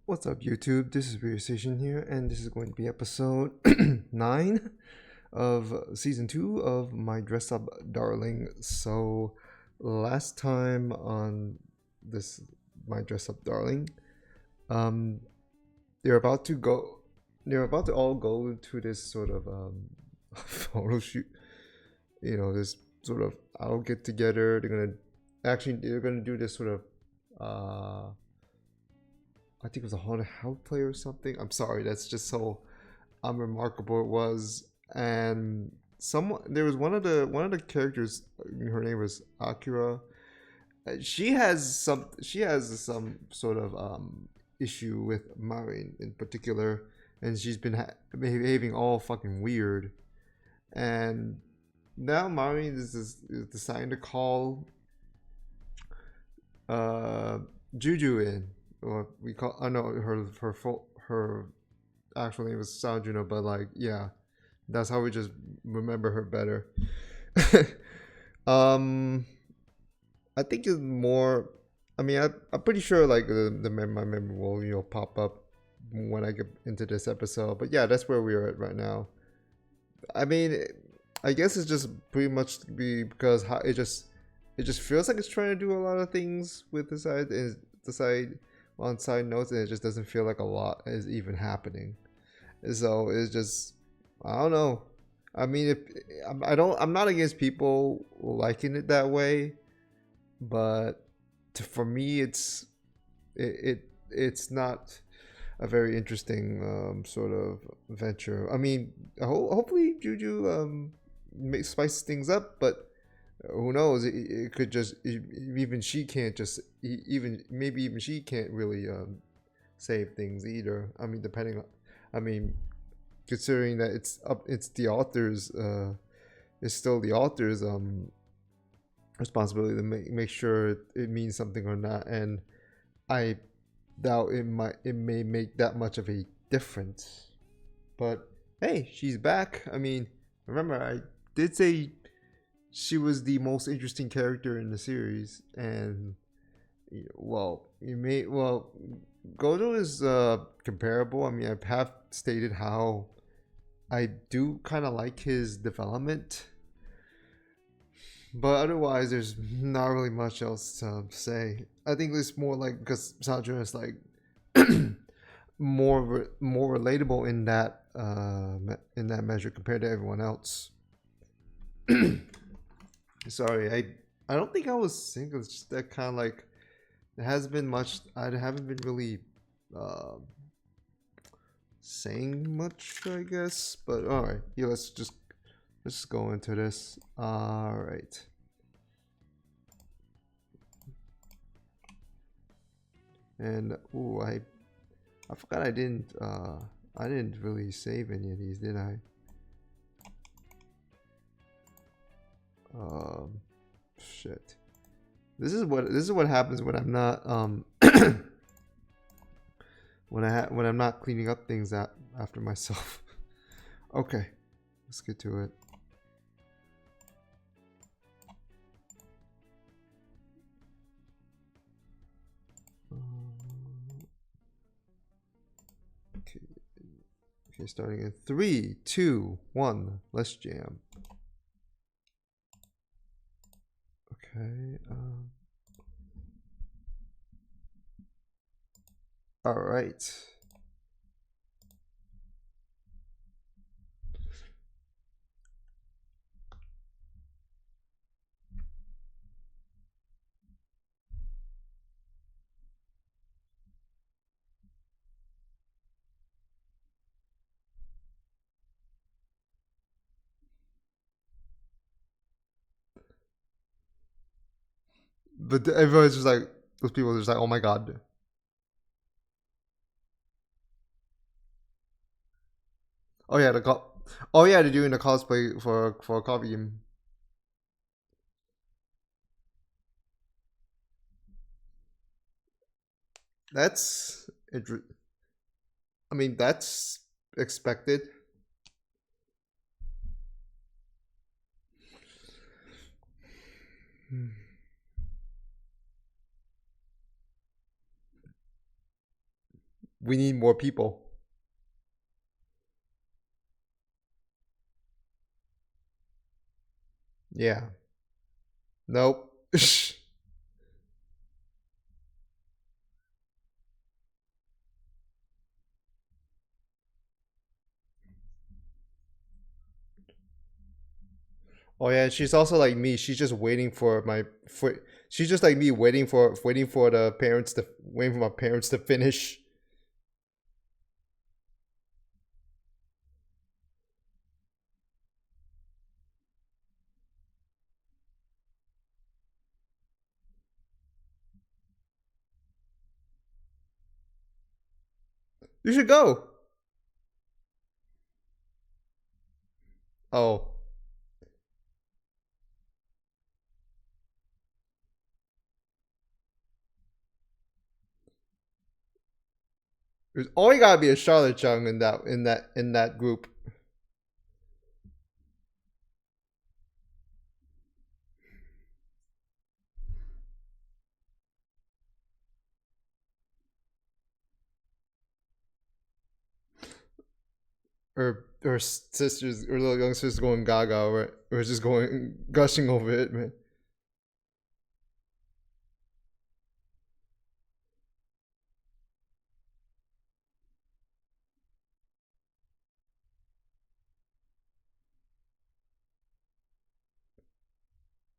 What's up, YouTube? This is Weird Station here, and this is going to be episode 9 of season 2 of My Dress Up Darling. So, last time on this My Dress Up Darling, um, they're about to go, they're about to all go to this sort of photo shoot. You know, this sort of I'll get together. They're gonna do this sort of I think it was a haunted house play or something. I'm sorry, that's just so unremarkable it was. And there was one of the characters. Her name was Akira. She has some sort of issue with Marin in particular, and she's been behaving all fucking weird. And now Marin is deciding to call uh Juju in, or we call I know her actual name is Sanjuna, but like yeah, that's how we just remember her better. um, I think it's more. I mean, I'm pretty sure like my memory will pop up when I get into this episode. But yeah, that's where we are at right now. I mean, I guess it's just pretty much because how it just feels like it's trying to do a lot of things with the side on side notes, and it just doesn't feel like a lot is even happening. So it's just I don't know. I mean, if I'm not against people liking it that way, but for me, it's not a very interesting sort of venture. I mean, hopefully Juju spices things up, but who knows? It could just even she can't just even maybe even she can't really save things either. I mean, depending on, I mean, considering that it's the author's it's still the author's responsibility to make sure it means something or not, and I doubt it may make that much of a difference. But hey, she's back. I mean, remember I did say she was the most interesting character in the series, and well, Gojo is comparable. I mean, I have stated how I do kind of like his development, but otherwise, there's not really much else to say. I think it's more like because Sandra is like more relatable in that measure compared to everyone else. Sorry, I don't think I was single. It's just that kind of like it has been much. I haven't been really uh, saying much, I guess. But all right, yeah. Let's go into this. All right. And ooh, I forgot I didn't really save any of these, did I? Shit. This is what happens when I'm not when I'm not cleaning up things after myself. Okay, let's get to it. Okay, okay, starting in 3, 2, 1. Let's jam. Okay. All right. But everyone's just like those people are just like, oh my god. Oh yeah, oh yeah, they're doing the cosplay for a coffee game. That's I mean that's expected. We need more people. Yeah. Nope. Oh yeah, she's also like me. She's just waiting for. She's just like me, waiting for my parents to finish. You should go. Oh, there's only gotta be a Charlotte Chung in that group. Her sisters or little young sisters going gaga or just going gushing over it, man.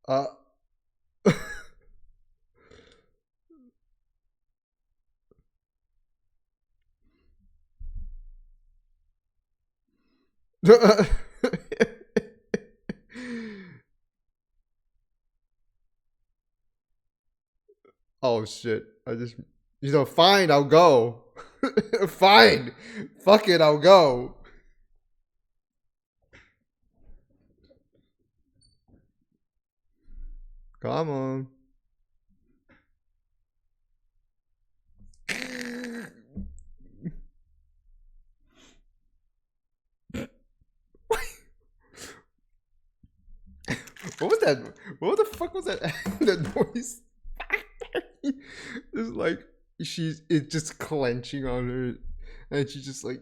Uh Oh shit. Fine, I'll go. Fine. Fuck it, I'll go. Come on. What was that? What the fuck was that? That noise? It's like it's just clenching on her, and she's just like,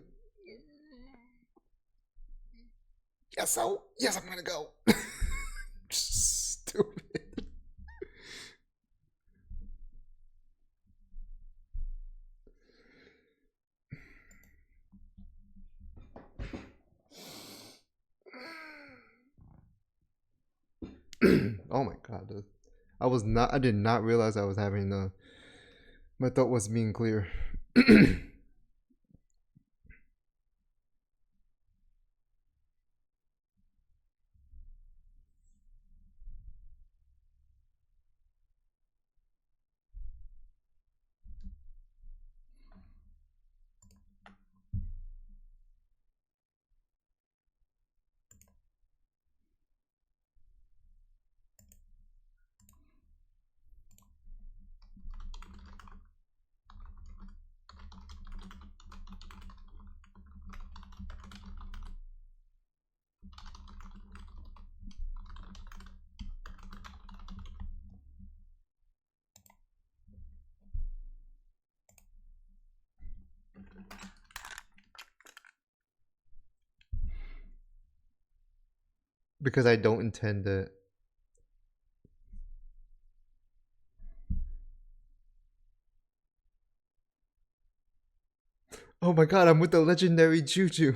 yes, I'm gonna go. Stupid. Oh my god. I did not realize I was having my thought was being clear. Because I don't intend it. Oh my god, I'm with the legendary Juju.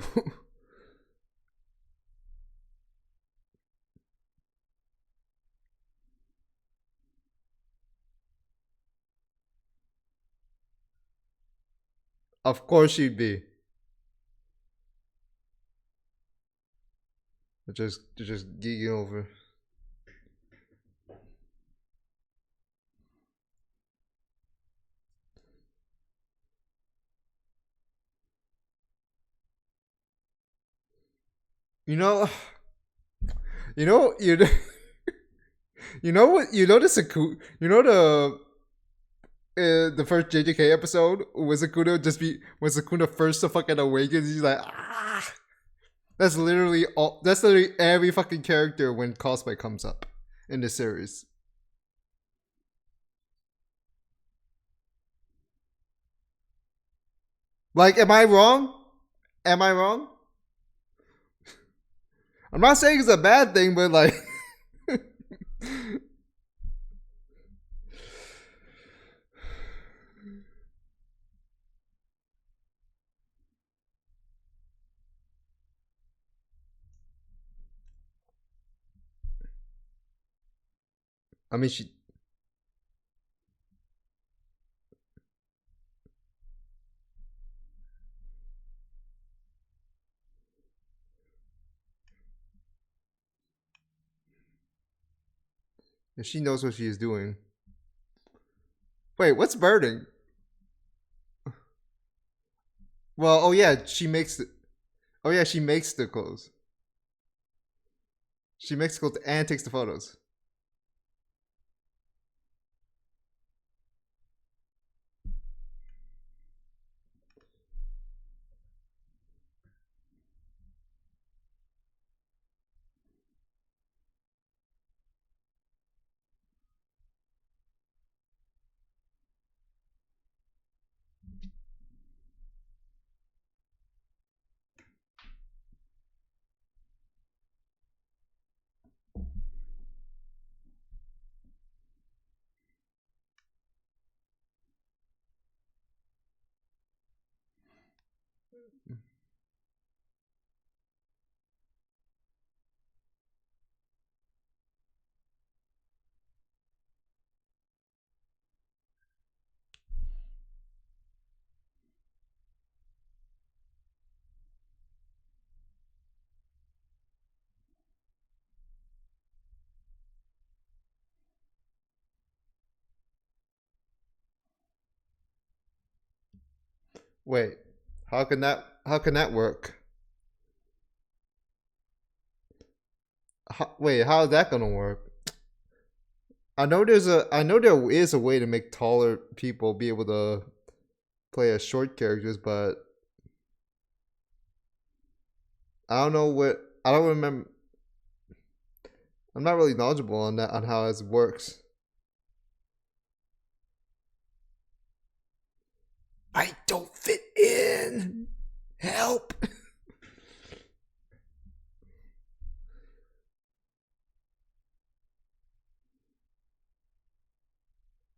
Of course she'd be. Just geeking over. You know, you know, you you know what? You know the You know the first JJK episode was Sakuna first to fucking awaken. He's like, ah. That's literally all. That's literally every fucking character when cosplay comes up in the series. Like, am I wrong? Am I wrong? I'm not saying it's a bad thing, but like, I mean, she knows what she is doing. Wait, what's burning? Well, oh yeah, she makes the. Oh yeah, she makes the clothes. She makes the clothes and takes the photos. Wait, How can that work? Wait, how is that gonna work? I know there is a way to make taller people be able to play as short characters, but I don't know what I don't remember. I'm not really knowledgeable on that on how it works. I don't fit in. Help.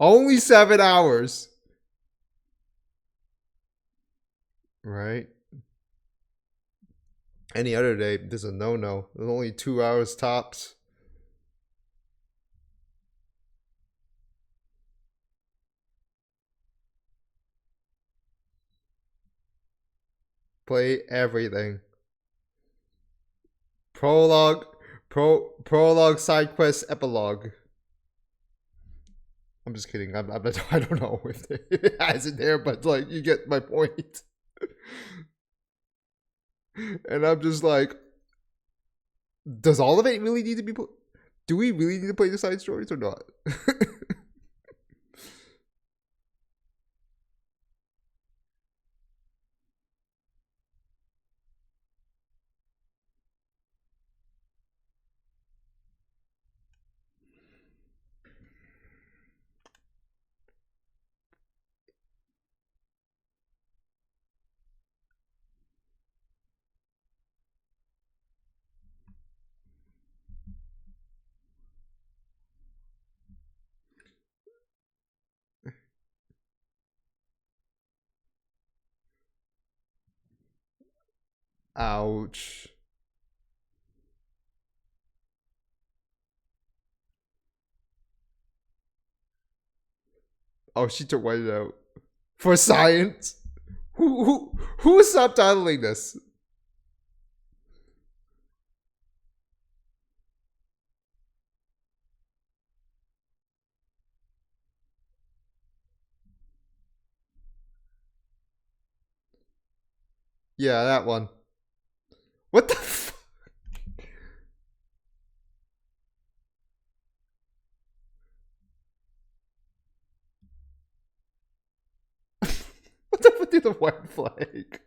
Only 7 hours. Right? Any other day, there's a no. There's only 2 hours tops. Play everything. Prologue, prologue, side quest, epilogue. I'm just kidding. I don't know if it has it there, but like you get my point. And I'm just like, does all of it really need to be put? Do we really need to play the side stories or not? Ouch. Oh, she took white out for science. Who's subtitling this? Yeah, that one. What the? What the fuck did the white flag?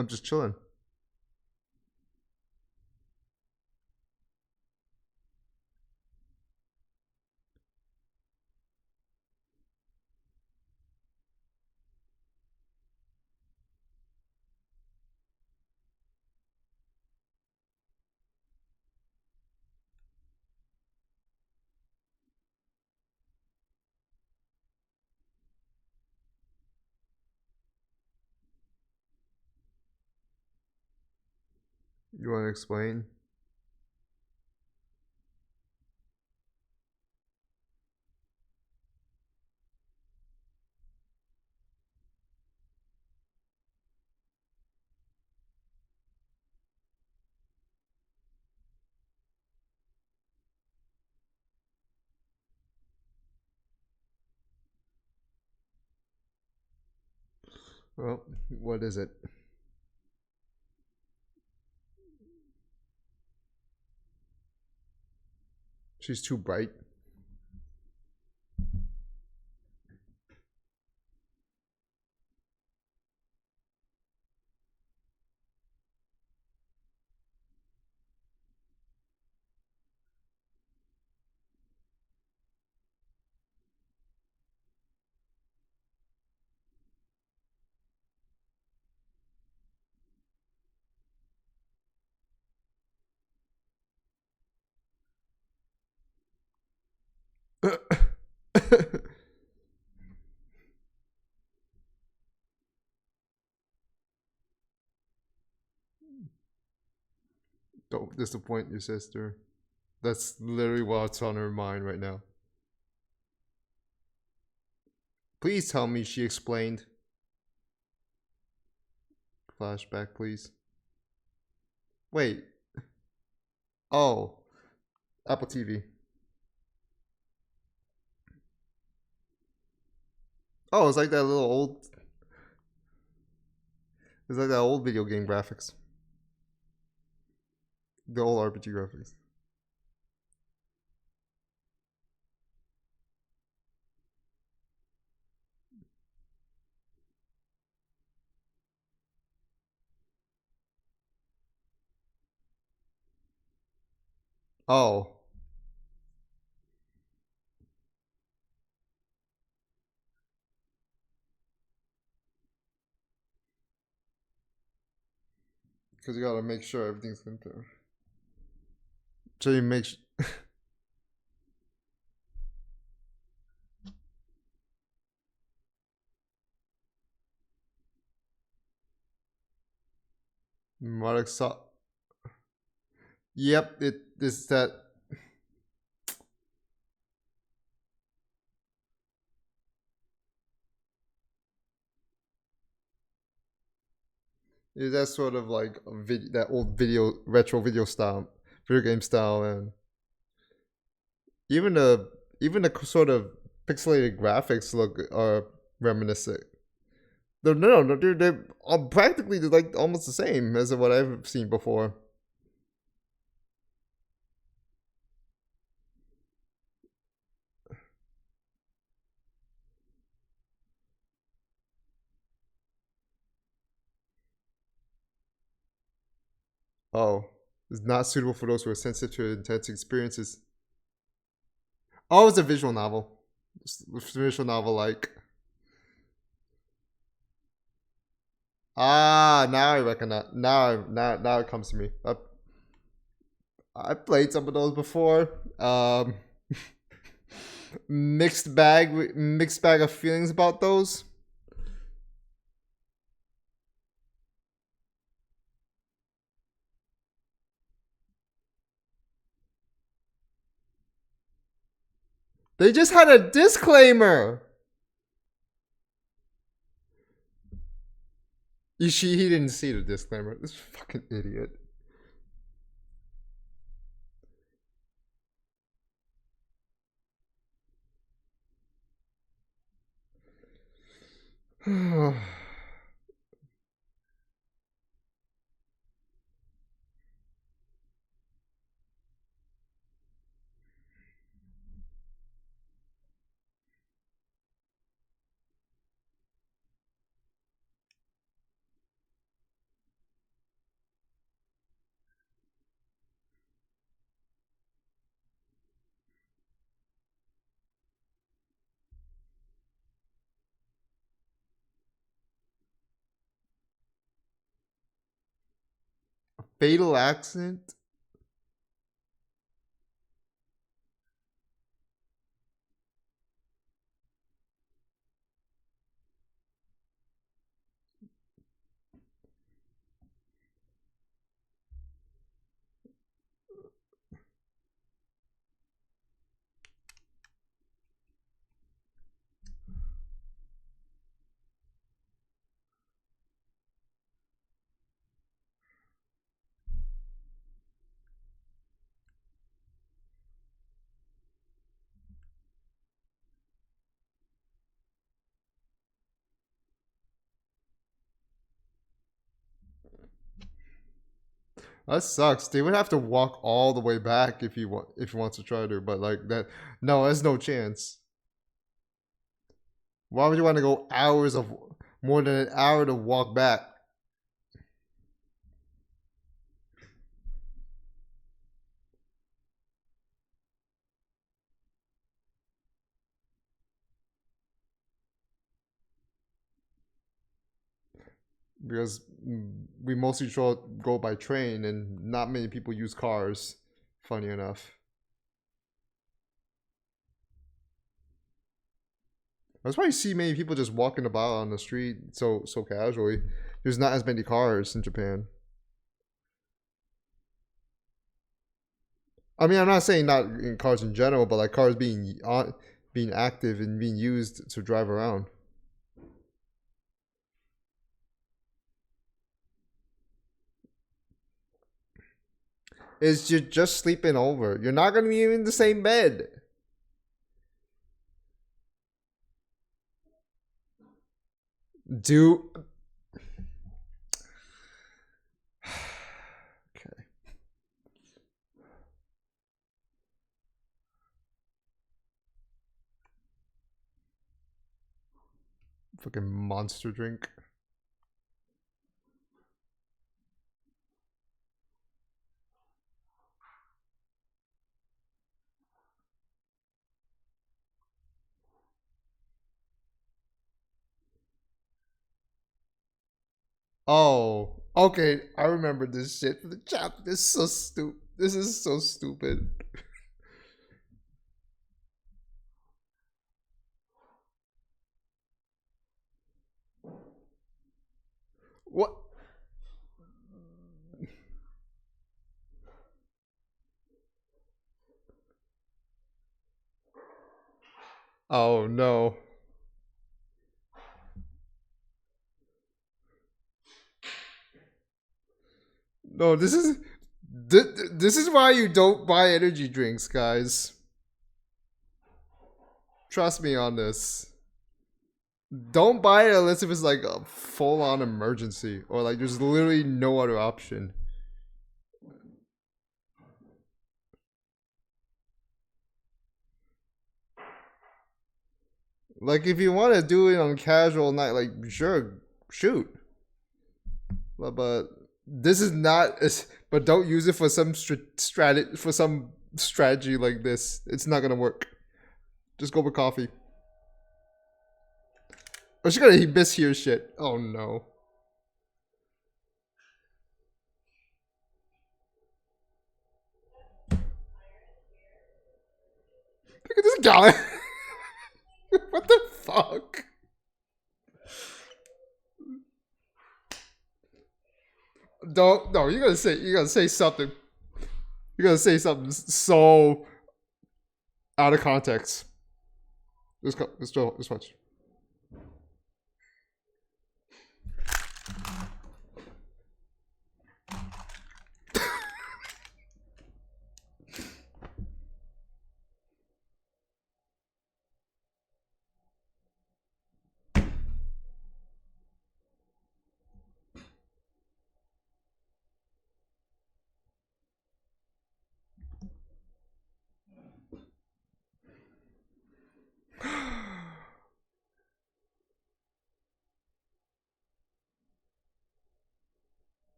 I'm just chilling. You want to explain? Well, what is it? She's too bright. Don't disappoint your sister. That's literally what's on her mind right now. Please tell me she explained. Flashback, please. Wait. Oh. Apple TV. Oh, it's like that little old. It's like that old video game graphics. The old RPG graphics. Oh. Because you gotta make sure everything's been through. So you make. Marek saw. Yep, it is that. Is that sort of like that old video retro video style, video game style, and even the sort of pixelated graphics look are reminiscent. No, they're all practically like almost the same as what I've seen before. Oh, it's not suitable for those who are sensitive to intense experiences. Oh, it's a visual novel. It's a visual novel like. Ah, now I recognize. Now it comes to me. I played some of those before. Mixed bag of feelings about those. They just had a disclaimer. He didn't see the disclaimer. This fucking idiot. Fatal accident? That sucks. They would have to walk all the way back if he wants to try to, but like that no, there's no chance. Why would you want to go hours of more than an hour to walk back? Because we mostly go by train and not many people use cars, funny enough. That's why you see many people just walking about on the street so casually. There's not as many cars in Japan. I mean, I'm not saying not in cars in general, but like cars being active and being used to drive around. Is you're just sleeping over. You're not gonna be in the same bed. Do okay. Fucking monster drink. Oh, okay. I remember this shit from the chapter. This is so stupid. This is so stupid. What? Oh no. No, this is why you don't buy energy drinks, guys. Trust me on this. Don't buy it unless if it's like a full on emergency or like there's literally no other option. Like if you want to do it on casual night, like sure, shoot. But this is not. But don't use it for some strategy like this. It's not gonna work. Just go with coffee. Oh, she's gonna miss here shit. Oh no. Look at this guy. What the fuck? Don't no. You gotta say something. You gotta say something so out of context. Let's go. Let's watch.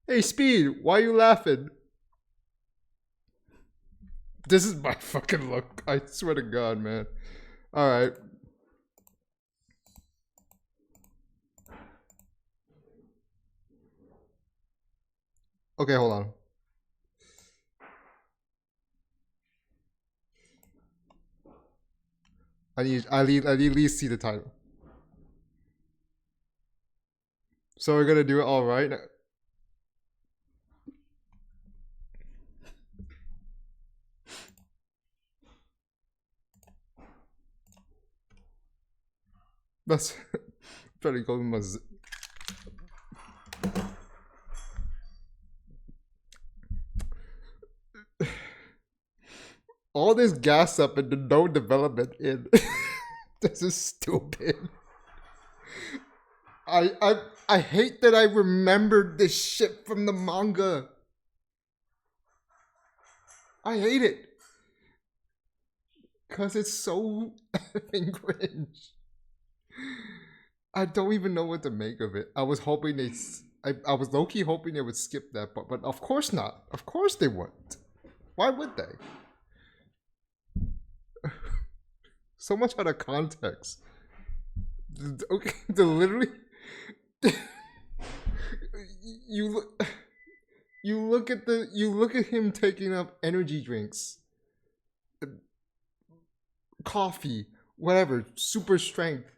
Hey, Speed, why are you laughing? This is my fucking look. I swear to God, man. All right. Okay, hold on. I need at least see the title. So we're gonna do it all right. That's pretty cool. All this gas up and no development in. This is stupid. I hate that I remembered this shit from the manga. I hate it. Cause it's so effing cringe. I don't even know what to make of it. I was hoping I was low-key hoping they would skip that part, but of course not. Of course they wouldn't. Why would they? So much out of context. Okay, the literally you look at him taking up energy drinks, coffee, whatever, super strength,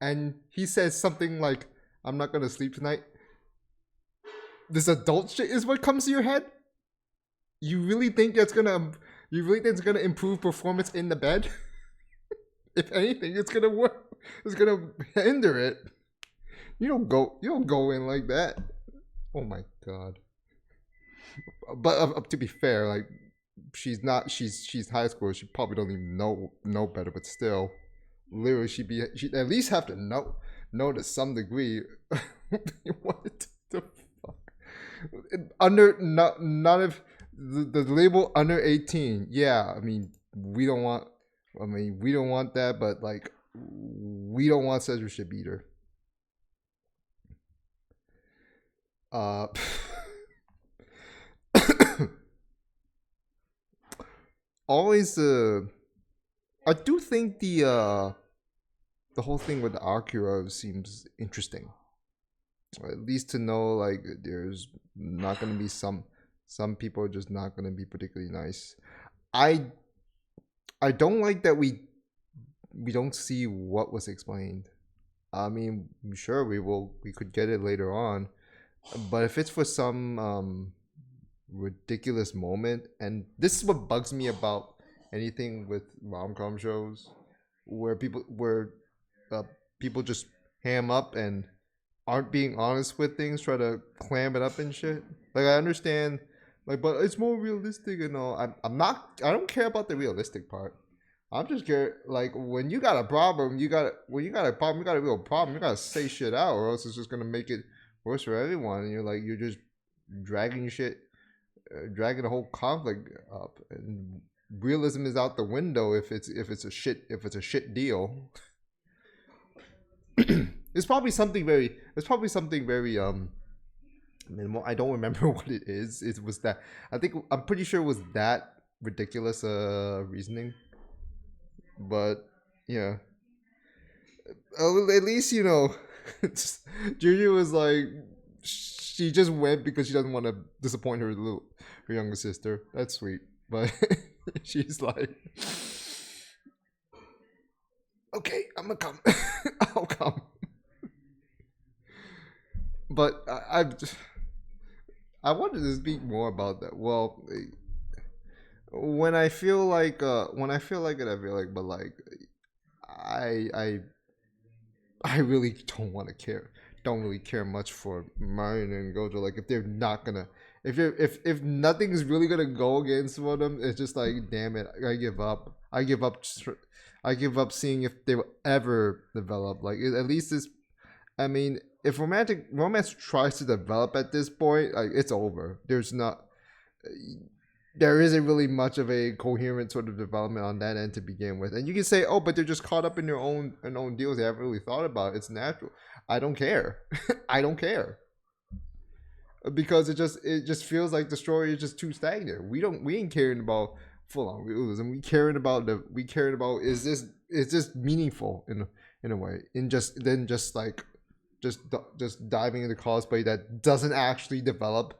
and he says something like, "I'm not gonna sleep tonight." This adult shit is what comes to your head. You really think it's gonna improve performance in the bed? If anything, it's gonna work. It's gonna hinder it. You don't go in like that. Oh my God. But to be fair, like she's high school. She probably don't even know better. But still, literally, she'd at least have to know to some degree. What the fuck? Under none of the label under 18. Yeah, I mean we don't want that, but like we don't want censorship either. Always I do think the whole thing with Akira seems interesting. At least to know like there's not gonna be some people are just not gonna be particularly nice. I don't like that we don't see what was explained. I mean, sure we could get it later on, but if it's for some ridiculous moment, and this is what bugs me about anything with rom-com shows where people just ham up and aren't being honest with things, try to clam it up and shit. Like I understand, like, but it's more realistic and all. I don't care about the realistic part. I'm just scared. Like when you got a problem, you got a real problem. You gotta say shit out, or else it's just gonna make it worse for everyone. And you're just dragging dragging the whole conflict up, and realism is out the window if it's a shit deal. It's probably something very. Minimal. I don't remember what it is. It was that. I'm pretty sure it was that ridiculous reasoning. But yeah, at least Juju was like, she just went because she doesn't want to disappoint her younger sister. That's sweet, but she's like, okay, I'm gonna come. I'll come. But I wanted to speak more about that. Well, when I feel like it, I feel like, but like, I I really don't really care much for Marion and Gojo. Like if they're not gonna, if nothing's really gonna go against one of them, it's just like, damn it, I give up. I give up seeing if they will ever develop. Like at least this, I mean, if romance tries to develop at this point, like it's over. There isn't really much of a coherent sort of development on that end to begin with. And you can say, oh, but they're just caught up in their own deals. They haven't really thought about it. It's natural. I don't care. I don't care. because it just feels like the story is just too stagnant. We ain't caring about full on realism. We caring about is this meaningful in a way, in just then just like just diving into cosplay that doesn't actually develop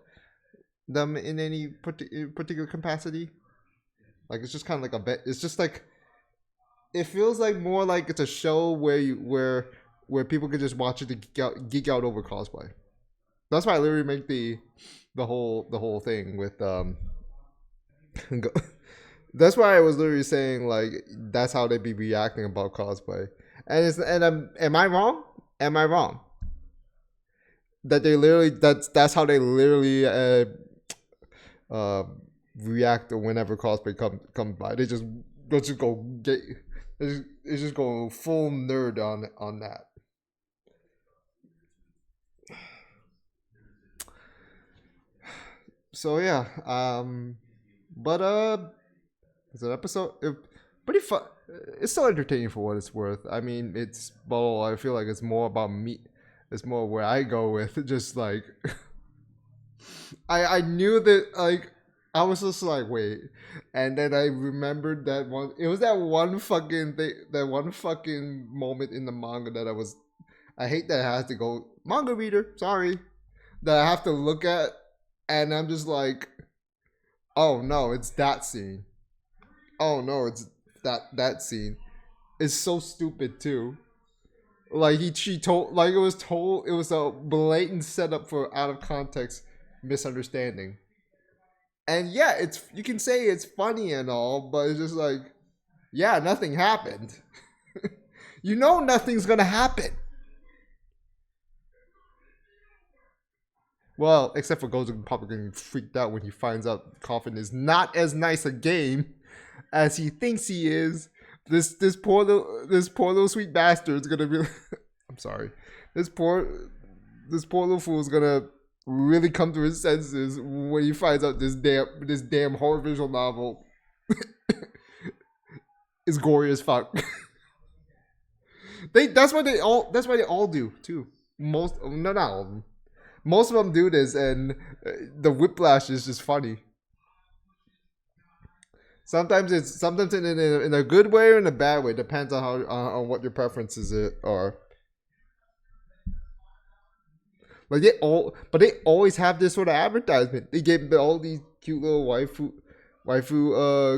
them in any particular capacity. Like it's just kind of like a bit. It's just like it feels like more like it's a show where people can just watch it to geek out over cosplay. That's why I literally make the whole thing with That's why I was literally saying like that's how they be reacting about cosplay. Am I wrong? Am I wrong? That they literally that's how they literally react whenever cosplay comes by. They just go get they just go full nerd on that. So yeah, but it's an episode. Pretty fun. It's still entertaining for what it's worth. I mean, I feel like it's more about me. It's more where I go with just like I knew that like I was just like wait, and then I remembered that one. It was that one fucking thing, that one fucking moment in the manga that I hate that I have to go manga reader. Sorry, that I have to look at, and I'm just like, oh no, it's that scene. Oh no, it's that scene. It's so stupid too. Like she told, like it was a blatant setup for out of context misunderstanding. And yeah, you can say it's funny and all, but it's just like, yeah, nothing happened. You know nothing's gonna happen. Well, except for Gojo probably getting freaked out when he finds out Coffin is not as nice a game as he thinks he is. This poor little sweet bastard is gonna be. I'm sorry. This poor little fool is gonna really come to his senses when he finds out this damn horror visual novel is gory as fuck. That's why they all do too. Not all of them. Most of them do this, and the whiplash is just funny. Sometimes it's in a good way or in a bad way. Depends on what your preferences are. Like they always have this sort of advertisement. They gave all these cute little waifu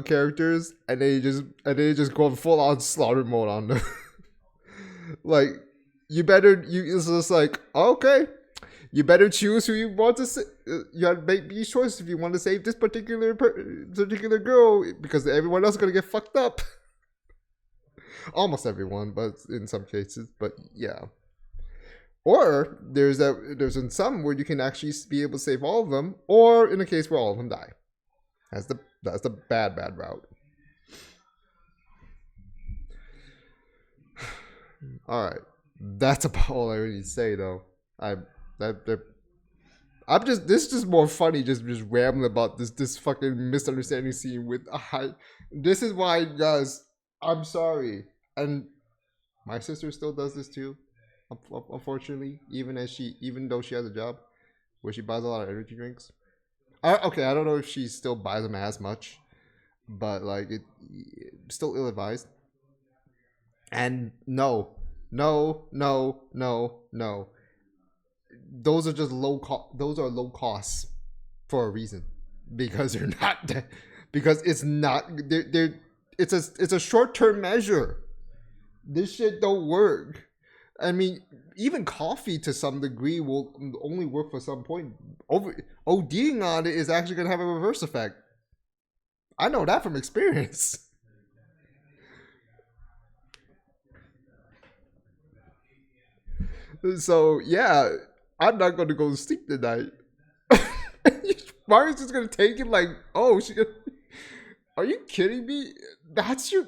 characters, and they just go full on slaughter mode on them. Like it's just like okay. You better choose who you want to. You have to make these choices if you want to save this particular girl, because everyone else is gonna get fucked up. Almost everyone, but in some cases. But yeah. Or there's in some where you can actually be able to save all of them, or in a case where all of them die. That's the bad route. All right, that's about all I really say though. This is just more funny, just rambling about this fucking misunderstanding scene with this is why, guys, I'm sorry, and my sister still does this too, unfortunately, even though she has a job where she buys a lot of energy drinks. I don't know if she still buys them as much, but like it's still ill-advised. And no. Those are just those are low costs for a reason, because they're not because it's not it's a short-term measure. This shit don't work. I mean, even coffee to some degree will only work for some point. ODing on it is actually going to have a reverse effect. I know that from experience. So yeah, I'm not going to go to sleep tonight. Mario's just going to take it like, oh, are you kidding me? That's your...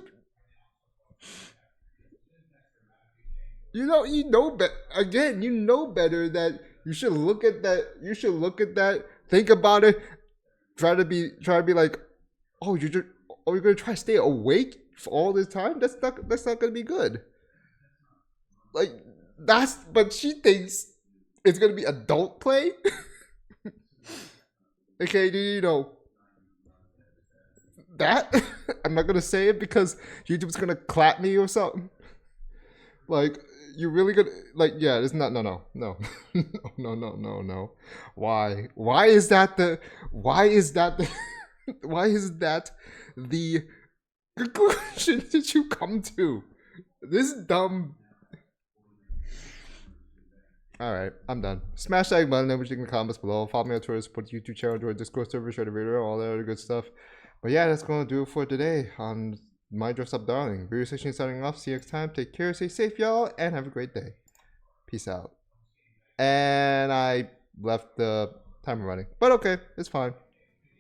You know better. Again, you know better that you should look at that. Think about it. Try to be like, oh, you're gonna try to stay awake for all this time? That's not gonna be good. Like but she thinks it's gonna be adult play. Okay, you know that. I'm not gonna say it because YouTube's gonna clap me or something. Like, you really gonna like? Yeah, it's not. No, no, no, no, no, no, no. Why? Why is that the? Why is that the? Why is that the conclusion that you come to? This dumb. Alright, I'm done. Smash that like button, leave in the comments below. Follow me on Twitter, support the YouTube channel, join Discord server, share the video, all that other good stuff. But yeah, that's gonna do it for today on My Dress Up Darling. Video section signing off. See you next time. Take care, stay safe, y'all, and have a great day. Peace out. And I left the timer running. But okay, it's fine.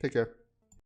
Take care.